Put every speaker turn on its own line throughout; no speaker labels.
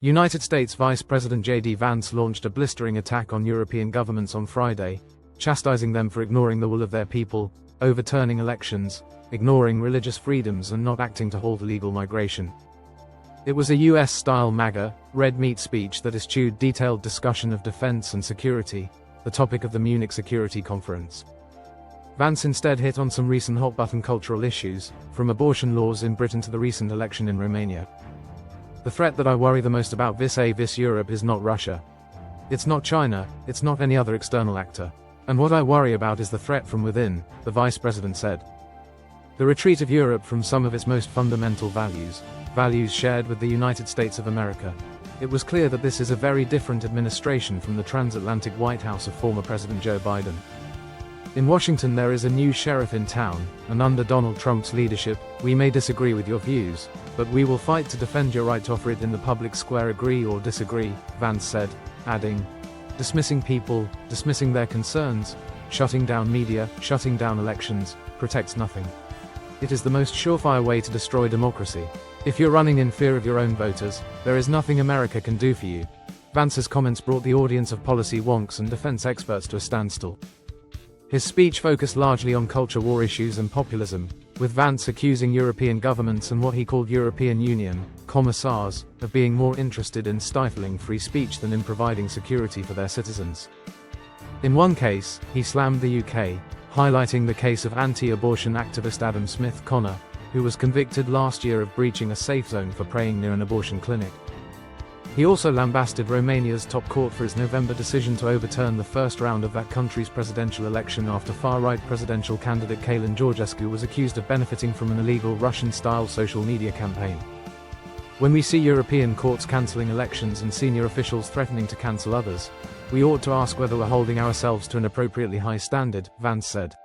United States Vice President J.D. Vance launched a blistering attack on European governments on Friday, chastising them for ignoring the will of their people, overturning elections, ignoring religious freedoms and not acting to halt illegal migration. It was a US-style MAGA, red meat speech that eschewed detailed discussion of defense and security, the topic of the Munich Security Conference. Vance instead hit on some recent hot-button cultural issues, from abortion laws in Britain to the recent election in Romania. The threat that I worry the most about vis-a-vis Europe is not Russia. It's not China, it's not any other external actor. And what I worry about is the threat from within, the Vice President said. The retreat of Europe from some of its most fundamental values shared with the United States of America. It was clear that this is a very different administration from the transatlantic White House of former President Joe Biden. In Washington there is a new sheriff in town, and under Donald Trump's leadership, we may disagree with your views, but we will fight to defend your right to offer it in the public square. Agree or disagree, Vance said, adding, dismissing people, dismissing their concerns, shutting down media, shutting down elections, protects nothing. It is the most surefire way to destroy democracy. If you're running in fear of your own voters, there is nothing America can do for you. Vance's comments brought the audience of policy wonks and defense experts to a standstill. His speech focused largely on culture war issues and populism, with Vance accusing European governments and what he called European Union commissars of being more interested in stifling free speech than in providing security for their citizens. In one case, he slammed the UK, highlighting the case of anti-abortion activist Adam Smith Connor, who was convicted last year of breaching a safe zone for praying near an abortion clinic. He also lambasted Romania's top court for its November decision to overturn the first round of that country's presidential election after far-right presidential candidate Călin Georgescu was accused of benefiting from an illegal Russian-style social media campaign. When we see European courts cancelling elections and senior officials threatening to cancel others, we ought to ask whether we're holding ourselves to an appropriately high standard, Vance said.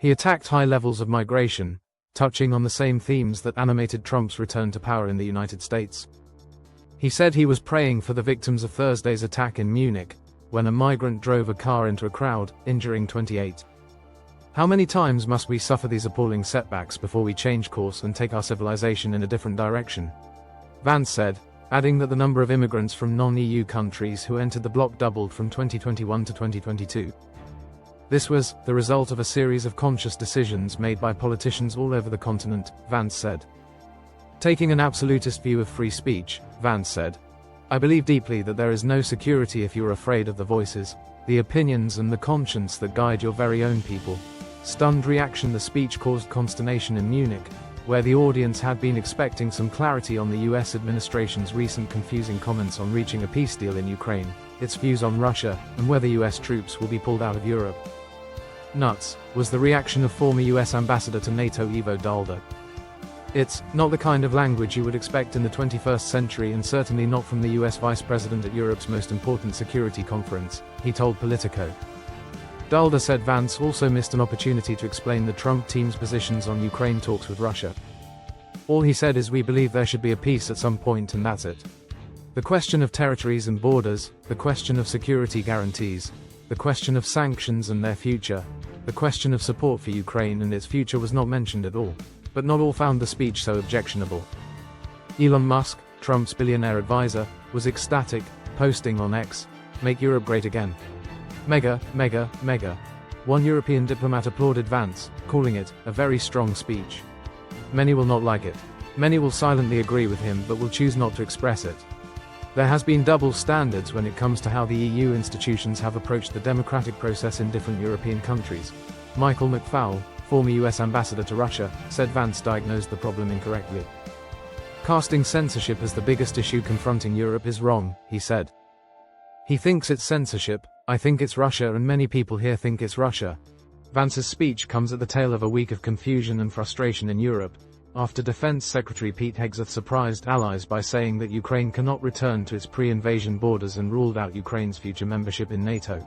He attacked high levels of migration, touching on the same themes that animated Trump's return to power in the United States. He said he was praying for the victims of Thursday's attack in Munich, when a migrant drove a car into a crowd, injuring 28. How many times must we suffer these appalling setbacks before we change course and take our civilization in a different direction? Vance said, adding that the number of immigrants from non-EU countries who entered the bloc doubled from 2021 to 2022. This was the result of a series of conscious decisions made by politicians all over the continent, Vance said. Taking an absolutist view of free speech, Vance said, I believe deeply that there is no security if you are afraid of the voices, the opinions and the conscience that guide your very own people. Stunned reaction. The speech caused consternation in Munich, where the audience had been expecting some clarity on the US administration's recent confusing comments on reaching a peace deal in Ukraine, its views on Russia, and whether US troops will be pulled out of Europe. Nuts, was the reaction of former US Ambassador to NATO Ivo Dalda. It's not the kind of language you would expect in the 21st century and certainly not from the US Vice President at Europe's most important security conference, he told Politico. Dalda said Vance also missed an opportunity to explain the Trump team's positions on Ukraine talks with Russia. All he said is we believe there should be a peace at some point and that's it. The question of territories and borders, the question of security guarantees, the question of sanctions and their future, the question of support for Ukraine and its future was not mentioned at all. But not all found the speech so objectionable. Elon Musk, Trump's billionaire advisor, was ecstatic, posting on X, "Make Europe great again. Mega, mega, mega." One European diplomat applauded Vance, calling it a very strong speech. Many will not like it. Many will silently agree with him but will choose not to express it. There has been double standards when it comes to how the EU institutions have approached the democratic process in different European countries. Michael McFaul, former US ambassador to Russia, said Vance diagnosed the problem incorrectly. Casting censorship as the biggest issue confronting Europe is wrong, he said. He thinks it's censorship, I think it's Russia and many people here think it's Russia. Vance's speech comes at the tail of a week of confusion and frustration in Europe, after Defense Secretary Pete Hegseth surprised allies by saying that Ukraine cannot return to its pre-invasion borders and ruled out Ukraine's future membership in NATO.